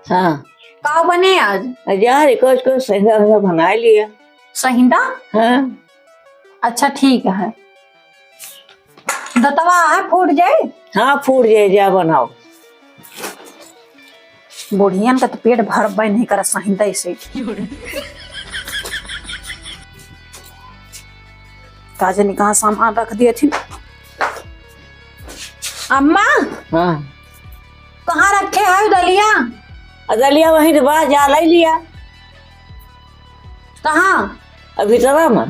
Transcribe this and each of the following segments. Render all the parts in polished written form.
हाँ का बने आज? यार इसको सहीदा वहीदा बना लिया। सहिंदा? हाँ अच्छा ठीक है। दतवा है फूट जाए? हाँ फूट जाए, जा बनाओ। बुढ़ियन का तो पेट भरबे नहीं कर सहिंदा से। काजे ने कहा सामान रख दिए थी। अम्मा हाँ कहाँ रखे है दलिया? दलिया वहीं के बाद जा लाई लिया। कहाँ? अभी तरह में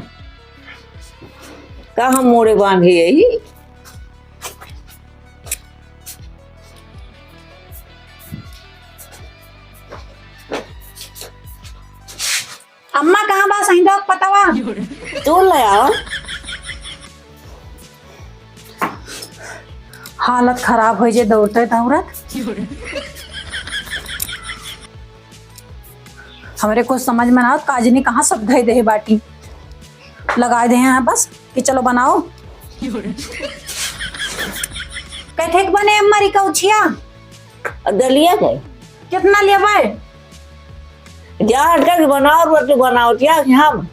कहाँ मोड़े बांधी यही। अम्मा कहाँ बा सहिंदा पतावा? तू ले आओ। हालत खराब हो जाए दौड़ते दौड़त। हमरे कुछ समझ में ना काजनी कहाँ सब धई दे बाटी लगा दे हैं बस कि चलो बनाओ। कैथे बने अम्मा री कौछिया? दलिया के कितना लेबै? जा कर बनाओ, रोटी बनाओ क्या हम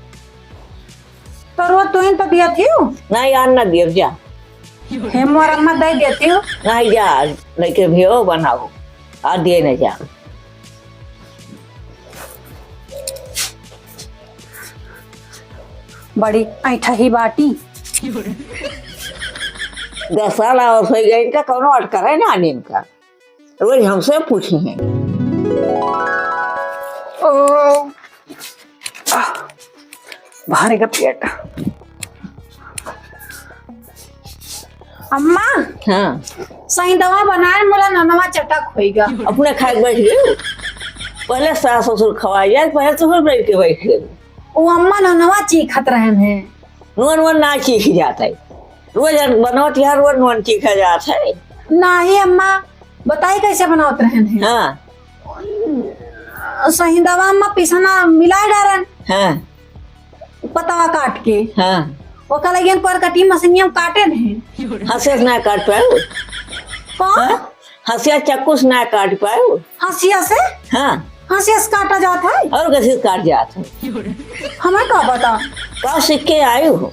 तो रोज तू ही तो दिया थी। नहीं अन्ना दियो जा। हे मोर अम्मा दे देती हूँ। नहीं जा लेके भी हो बनाओ आ दिए नहीं जा। बड़ी ऐठा ही बाटी। 10 साल और सही गई इनका कौन अटका है ना इनका रोज हमसे पूछी है। भारी का पेट। अम्मा हाँ सही दवा बनाए मोला ननवा चटक होइगा। अपने खाए बैठ गए। पहले सास ससुर खवाई जाए, पहले ससुर बैठ के बैठ गए। वो अम्मा ननवा चीखत रहन है। नून वन ना चीख जाता है। रोज बनाओ यार रोज नून चीखा जाता है। नहीं अम्मा बताई कैसे बनावत रहन है। हाँ सही दवा अम्मा पिसना मिला डारन हाँ पतवा काट के। हाँ वो कल पर कटी मशीनिया काटे नहीं। हंसे से ना काट पाए। कौन? हंसिया चक्कू से ना काट पाए। हंसिया से? हाँ हंसिया से काटा जाता है और कैसे काट जाता है। हमें का बता। का सीख के आए हो।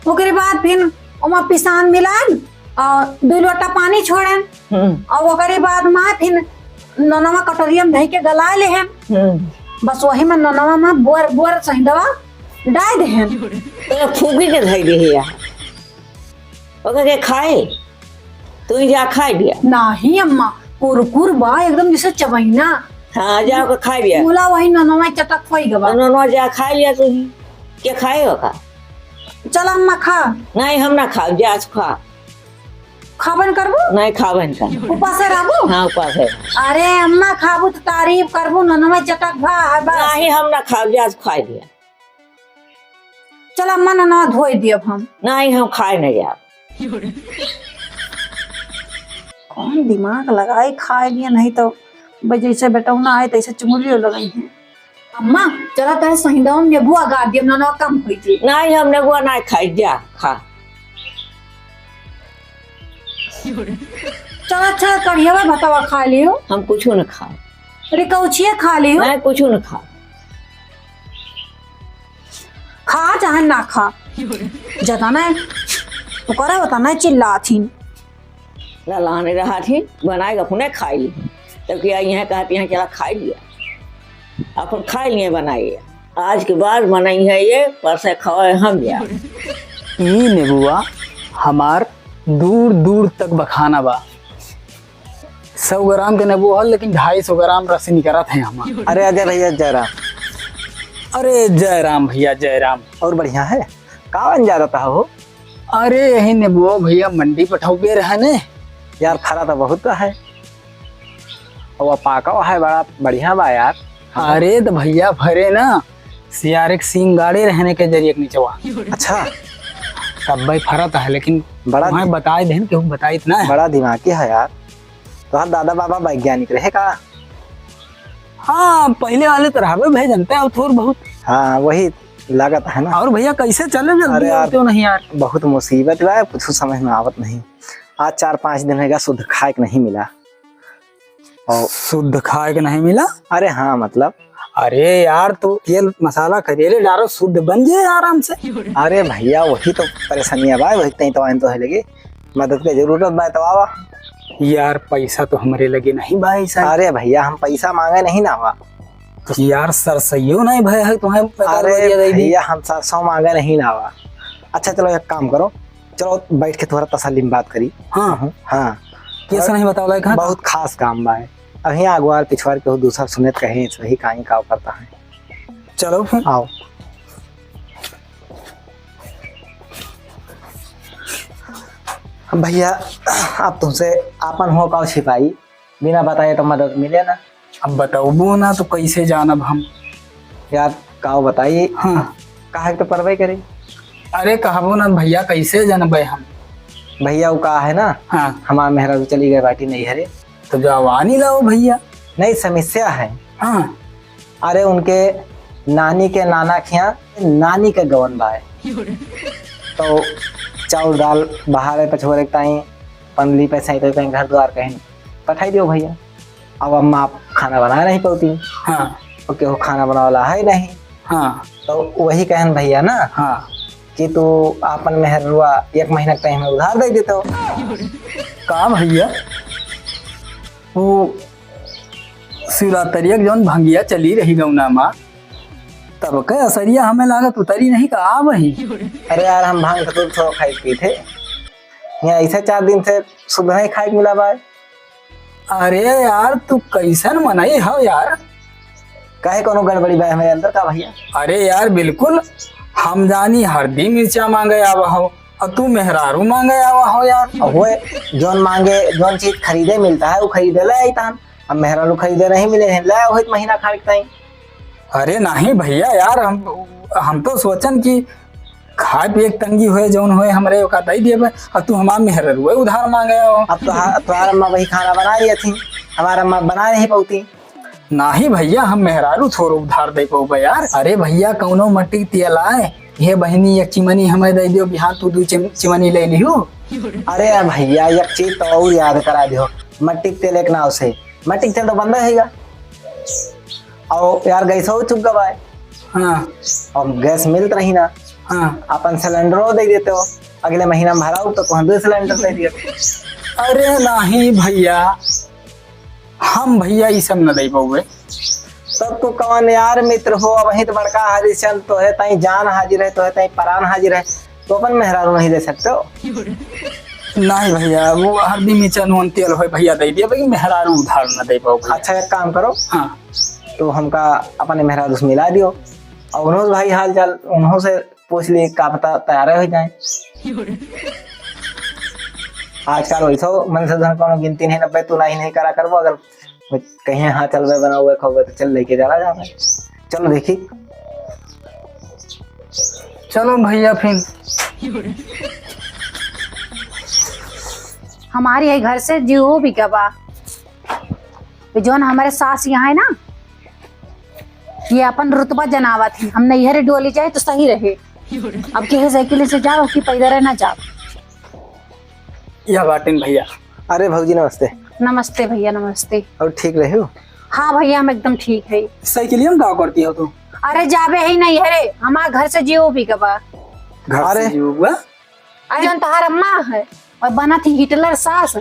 ओकरे बाद फिर ओमा पिसान मिलान और 2 लोटा पानी छोड़न और ओकरे बाद माँ फिर ननवा कटोरिया में धई के गला ले हैं। बस वही में ननवा में बोर बोर सही दवा डाल दे हैं। तो फूकी के धई दे यार ओके के खाए तू ही जा खा दिया। नहीं अम्मा कुरकुर बा एकदम जैसे चबैना। हाँ जाओ खा लिया। बोला वही ननवा चटक होई गवा। ननवा जा खा लिया तू ही क्या खाए हो का। चल अम्मा खा। नहीं हम ना खाओ जा खा। खाबन करबो? नहीं खाबन का। उपास रहबो? हाँ उपास है। अरे अम्मा खाबू तो तारीफ करबो ननवा चटक भा बस। नहीं हम ना खाओ जा खा लिया। चल अम्मा ननवा धोई दियब हम। नहीं हम खाए नहीं जा। कौन दिमाग लगाए खाए लिया नहीं तो जैसे बेटौना आए तैसे चुंगलियो लगाई है। अम्मा चला तारे सहिंदा में नेबू आगा दियब ननवा कम होई थी। नहीं हमने वो नहीं खाई जा खा। चल अच्छा कढ़िया भतवा खा लियो। हम कुछ न खा। अरे कौछिया खा लियो। नहीं कुछ न खा। खा चाहे ना खा जता ना ओकरा बताना चिल्ला थी। लाने रहा थी बनाएगा अपने खाई ली तब क्या यहाँ कहती यहाँ चला खा लिया अपन खा लिए बनाइए। आज के बाद बनाई है ये परसे खवाए हम जा। ई नेबुआ हमार दूर दूर तक बखाना बा। 100 ग्राम के नेबू हल लेकिन 250 ग्राम रस निकलत है हमार। अरे अजय भैया जय राम। अरे जय राम भैया जय राम। और बढ़िया है कहाँ जा रहा हो? अरे यही नेबुआ भैया मंडी पठाओगे रहे ने यार फरा तो बहुत है और पाका है बड़ा बढ़िया बा यार। अरे तो भैया भरे ना सियार एक सिंग गाड़ी रहने के जरिए नीचवा। अच्छा तब भाई फरत है लेकिन बड़ा मैं बताए देन क्यों बताई इतना है। बड़ा दिमागी है यार। तो हाँ दादा बाबा वैज्ञानिक रहे का? हाँ पहले वाले तो रहे भाई जानते हैं थोड़ बहुत। हाँ वही लागत है ना। और भैया कैसे चले अरे जल्दी यार क्यों नहीं यार। बहुत मुसीबत बा कुछ समझ में आवत नहीं। आज 4-5 दिन होगा शुद्ध खाए के नहीं मिला और शुद्ध खाए के नहीं मिला। अरे हाँ मतलब, अरे यार तो तेल मसाला करेले डालो शुद्ध बन जाए आराम से। अरे भैया वही तो परेशानी है भाई, वही कहीं तो है लगे, मदद की जरूरत भाई तो आवा। यार पैसा तो हमारे लगे नहीं भाई साहब। अरे भैया हम पैसा मांगे नहीं ना हुआ। तो यार सर सही नहीं भाई है तुम्हें अरे भैया हम 700 मांगे नहीं ना हुआ। अच्छा चलो एक काम करो, चलो बैठ के थोड़ा तसल्ली में बात करी। हाँ हाँ कैसा नहीं बताओ लाइक। बहुत खास काम बा है। अभी अगवार पिछवार के दूसरा सुने कहे वही कहीं का करता है। चलो फिर आओ भैया, अब तुमसे आपन हो का छिपाई बिना बताए तो मदद मिले ना। अब बताओ ना तो कैसे जानब हम। यार काओ बताइए। हाँ काहे तो परवाही करी। अरे कहबो ना भैया कैसे जानबे हम। भैया वो कहा है ना, हाँ हमारा मेहरा तो चली गई बाटी नहीं हरे। तो जवानी लाओ भैया। नहीं समस्या है। हाँ अरे उनके नानी के नाना खिया नानी के गवन बाए, तो चाउर दाल बाहर पछोरे ताई पनली पैसा तो कहीं घर द्वार कहीं पठाई दियो भैया। अब अम्मा आप खाना बना नहीं पाती। हाँ ओके वो खाना बना वाला है नहीं। हाँ तो वही कहन भैया ना हाँ कि तू आपन मेहरुआ 1 महीना तक हमें उधार दे देते हो। का भैया वो शिवरात्रि जौन भंगिया चली रही गौना माँ तब के असरिया हमें लागत उतरी नहीं का वही। अरे यार हम भांग धतूर थोड़ा खाई पी थे, यहाँ ऐसे 4 दिन से सुबह ही खाए मिला बाय। अरे यार तू कैसन मनाई हो यार। काहे कोनो गड़बड़ी बाय हमारे अंदर का भैया। अरे यार बिल्कुल हम जानी हल्दी मिर्चा मांगे आवा हो और तू मेहरारू मांगे आवा हो यार। हुए जोन मांगे जोन चीज खरीदे मिलता है वो खरीदे ले आई तान। अब मेहरारू खरीदे नहीं मिले हैं ले वही महीना खरीदता ही। अरे नहीं भैया यार हम तो सोचन कि खाए पिए तंगी हुए जौन हुए हमरे का दई देबे और तू हमार मेहरारू उधार मांगे हो। अब तो तुम्हारा अम्मा वही खाना बना रही थी, हमारा अम्मा बना नहीं पाती। नहीं भैया हम मेहरारू थोड़ा उधार दे पाओ यार। अरे भैया कौनो मट्टी तेल आए ये बहनी एक चिमनी हमें दे दियो बिहान तू 2 चिमनी ले लियो। अरे भैया एक चीज तो और याद करा दियो, मट्टी तेल एक नाव से मट्टी तेल तो बंद रहेगा। और यार गैस हो चुप गवा है। हाँ और गैस मिलत रही ना, हाँ अपन सिलेंडरो दे देते हो, अगले महीना में भराऊ तो तुम 2 सिलेंडर दे दिए। अरे नहीं भैया हम भैया ये सब न दे पाओगे। तब तो कौन यार मित्र हो, वही तो बड़का हरिश्चंद्र तो है ताई जान हाजिर है, तो है ताई परान हाजिर है, तो अपन मेहरारू नहीं दे सकते हो। नहीं भैया वो हल्दी मिर्चा नून तेल हो भैया दे दिया भाई मेहरारू उधार न दे पाओगे। अच्छा एक काम करो, हाँ तो हमका अपने मेहरारू से मिला दियो और उन्होंने भाई हाल चाल उन्हों से पूछ लिए का पता तैयार हो जाए। आजकल वैसा मन से धन कोनो गिनती नहीं नब्बे तू नहीं करा करबो, अगर कहीं हाँ चल रहे बना हुआ खोगे तो चल लेके चला जा। चलो देखी चलो भैया फिर हमारे यही घर से जो भी गवा जोन हमारे सास यहाँ है ना ये अपन रुतबा जनावा थी, हम नैहरे डोली जाए तो सही रहे। अब के साइकिल से जाओ कि पैदल ना जाओ। यह बाटिन भैया। अरे भौजी नमस्ते। नमस्ते भैया नमस्ते। और ठीक रहे हो? हाँ भैया हम एकदम ठीक है। साइकिलियन का करती हो तू? अरे जाबे ही नहीं हरे हमारे घर से जियो भी गवा। घर से जीवा? आज जोन तोहार अम्मा है और बना थी हिटलर सास,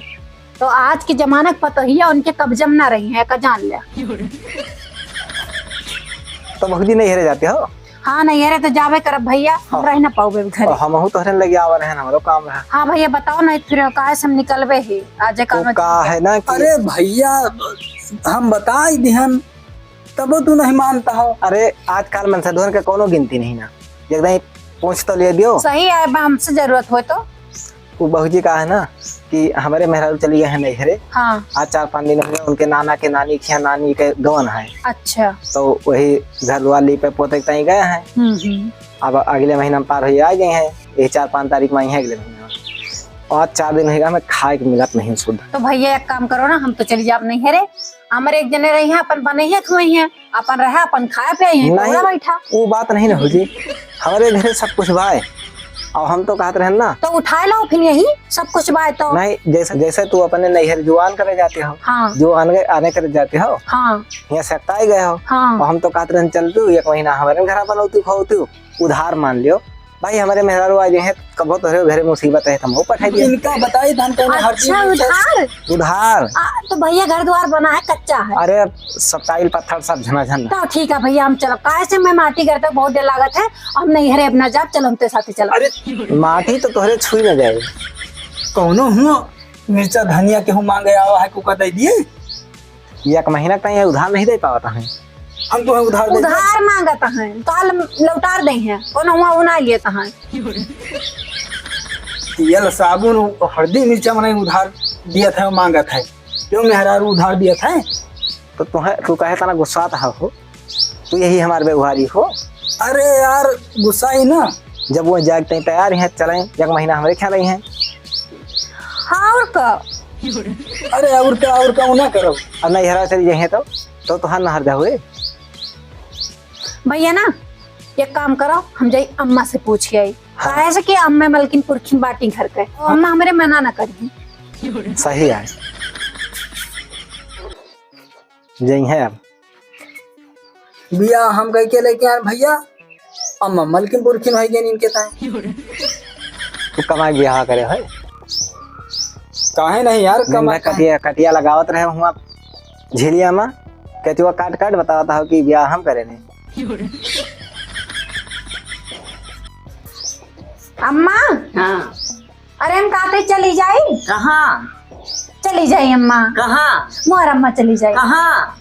तो आज के जमाने का पता ही है उनके कब्जम ना रही है का जान लिया। तो भौजी नहीं हेरे जाते हो? हाँ नहीं हरे तो जावे करब भैया, हम रह ना पाओगे घर। हम हूं तो लगे आवा रहे ना, हमारो काम है। हाँ भैया बताओ ना फिर काहे से हम निकलबे ही आज काम तो का है ना कि अरे भैया हम बता दिहन तब तू नहीं मानता हो। अरे आजकल मन से धोन के कोनो गिनती नहीं ना, एकदम पूछ तो ले दियो। सही है हमसे जरूरत हो तो। वो बहूजी का है ना कि हमारे मेहरारू चली गए हैं नैहरे। हाँ आज 4-5 दिन हो गए, उनके नाना के नानी खिया नानी के गवन है, अच्छा। तो वही घर वाली पे पोते तई गए हैं। अब अगले महीना में पार हो आ गए हैं, ये 4-5 तारीख में है अगले महीना में। और 4 दिन होगा हमें खाए के मिलत नहीं शुद्ध। तो भैया एक काम करो ना, हम तो चली जाब नहीं हरे, हमारे एक जने रही है अपन बने ही खुई है, अपन रहा अपन खाया पे है नहीं बैठा। वो बात नहीं ना हो जी, हमारे घर सब कुछ भाई और हम तो कहते रहे ना, तो उठाए लो फिर यही सब कुछ बात तो। नहीं जैसे जैसे तू अपने नैहर जुआन करे जाते हो, हाँ जो आने करे जाते हो, हाँ यहाँ से ही गए हो, हाँ और हम तो कहते रहे चल तू 1 महीना हमारे घर बनौती खोती उधार मान लियो भाई, हमारे मेहरारू आ जाए कबो तो घरे मुसीबत है तुम पठाई दिए इनका बताई धान कहने हर चीज अच्छा उधार। उधार। तो भैया घर द्वार बना है कच्चा है अरे सब टाइल पत्थर सब झनाझन। तो ठीक है भैया हम चलो, काहे से मैं माटी करता बहुत देर लागत है, हम नहीं हरे अपना जाप चलो, हम ते साथ चलो। अरे माटी तो तोहरे छुई न जाए। कौनो हुआ मिर्चा धनिया के हूँ मांगे आवा है को दे दिए 1 महीना तक उधार नहीं दे पाता है। हम तो उधार दे उधार मांगता है काल लौटार दे हैं कोनो हुआ उना लेता है। तेल साबुन हल्दी मिर्चा मने उधार दिया था मांगा था, क्यों मेहरारू उधार दिया था? तो तू कहे तना गुस्सा हो, तू यही हमारे व्यवहारी हो। अरे यार गुस्सा ही ना, जब वो जागते तैयार हैं चलें 1 महीना हमारे ख्याल रही हैं। हाँ और का अरे और क्या ना करो, अब नहीं हरा चली जाए तो तुहार न हर जा हुए। भैया ना एक काम करो, हम जाई अम्मा से पूछ आई काहे से कि अम्मा मलकिन पुरखिन बाटी घर के, तो अम्मा हमारे मना ना करी। सही है जई है। अब बिया हम कह के लेके आए भैया, अम्मा मलकिन पुरखिन हो गए इनके ताए। तू कमा ब्याह करे है काहे नहीं यार, कमा कटिया लगावत रहे हुआ झिलिया में, कहती काट बताता हो कि ब्याह हम करे नहीं। अम्मा हाँ अरे हम कहते चली जाई, कहाँ चली जाई अम्मा, कहाँ मोर अम्मा चली जाई कहाँ?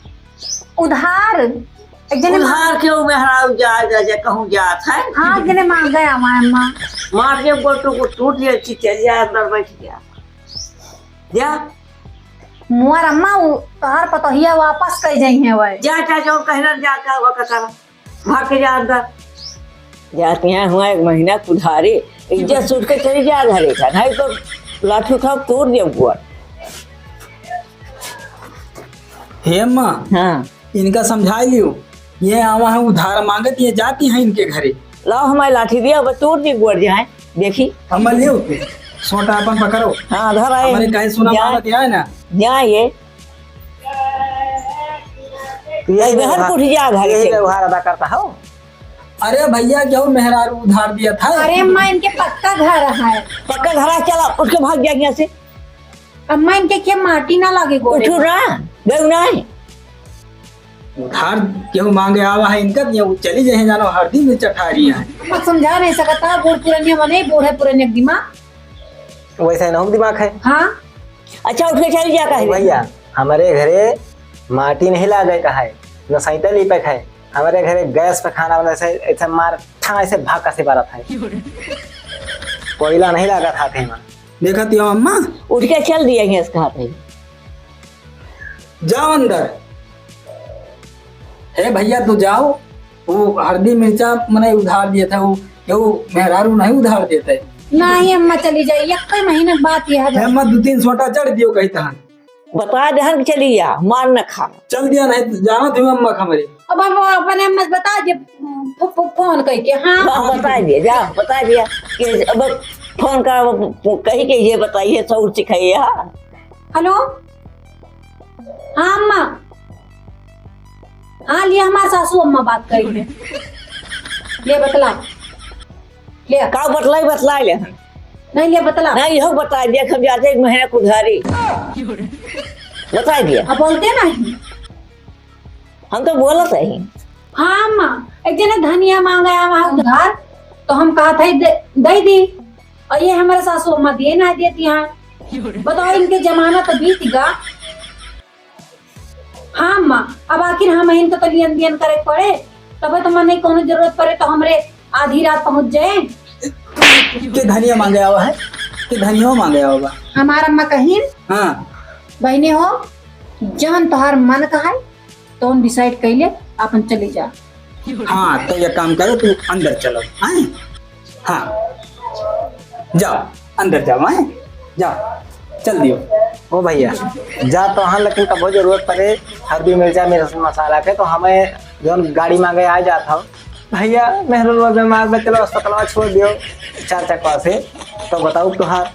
उधार एक जने उधार क्यों मेहरारू जा कहूँ जात है? हाँ एक जने मांग गए हमारे अम्मा। मार के गोटू को टूट गया, चल जा अंदर बैठ गया जा मोर अम्मा तोहर पतोहिया वापस कर जाई है वह जा जो कहना जाता हुआ कतरा भाग के जा अंदर। जाती हैं हुआ 1 महीना कुधारे इज्जत सुट के चली जा घरे का, नहीं तो लाठी उठा तोड़ दिया बुआ। हे अम्मा हाँ इनका समझा लियो, ये आवा है उधार मांगत, ये जाती है इनके घरे। लाओ हमारी लाठी दिया बस तोड़ दी बुआ जाए देखी। हम ले उठे सोटा अपन पकड़ो, हाँ धर आए हमारे कहीं सुना मांगत है ना जाए घर कुछ जा घरे यही से। व्यवहार अदा करता हो। अरे भैया क्यों मेहरारू उधार दिया था? अरे अम्मा इनके पक्का घर है, पक्का घरा चला उठ के भाग जाएंगे यहाँ से। अम्मा इनके क्या माटी ना लगे गोड़े उठो ना गऊ नहीं उधार क्यों मांगे आवा है इनका, ये चली जाए जानो हरदी में चठारी है। मैं समझा नहीं सकता, बूढ़ पुरानिया बने बूढ़े पुराने दिमाग। वैसे न दिमाग है। हाँ अच्छा उठ के चली जा कहे भैया हमारे घरे माटी नहीं लागे का है, न सैता लिपक है, हमारे घरे गैस पे खाना बना ऐसे मार ठा ऐसे भाग से बारत है, कोयला नहीं लगा था थे मां। देखा तियो अम्मा, उठ के चल दिया इसका हाथ है। जाओ अंदर। हे भैया तू जाओ, वो हल्दी मिर्चा मैंने उधार दिया था, वो मेहरारू नहीं उधार देता है। नहीं अम्मा चली जाइए, 1 महीने बात यह है। अम्मा 2-3 सोटा चढ़ दियो कही तहन बता दे चली जा मार न खा। चल दिया नहीं तो जाना थी अम्मा खमरे। अब हम अपने अम्मा से बता दिए फोन करके। हाँ बता दिया जा बता दिया कि अब फोन कर कही के ये बताइए सब सिखाइए। हेलो हाँ अम्मा, हाँ लिए हमारे सासू अम्मा बात करी है, ले बतला ले का बतला ले नहीं ले बतला नहीं हो बता दिया हम जाते 1 महीना कुधारी बता दिया। अब बोलते नहीं हम तो बोलत है। हाँ अम्मा एक जने धनिया मांगा वहाँ उधार, तो हम कहा था दे दी, और ये हमारे सासू अम्मा दिए ना देती हैं। बताओ इनके जमाना तो बीत गया। हाँ अम्मा अब आखिर हम इनको तो लियन दियन करे पड़े, तब तो मन कोनो जरूरत पड़े तो हमरे आधी रात पहुंच जाए। के धनिया मांगे आवा है, के धनिया मांगे आवा। हमारा अम्मा कहीं हाँ बहने हो जहन तोहार मन कहा तो डिसाइड कर ले अपन चली जा। हाँ तो ये काम करो, तू अंदर चलो। हाँ जाओ अंदर जाओ, जाओ चल दियो। ओ भैया जा तो हाँ, लेकिन कब जरूरत पड़े हल्दी मिर्चा मिर्च मसाला के तो हमें जो गाड़ी मांगे आ जाता हो भैया मेहरुआ बीमार में चलो अस्पताल छोड़ दियो 4 चक्का से, तो बताओ तुहार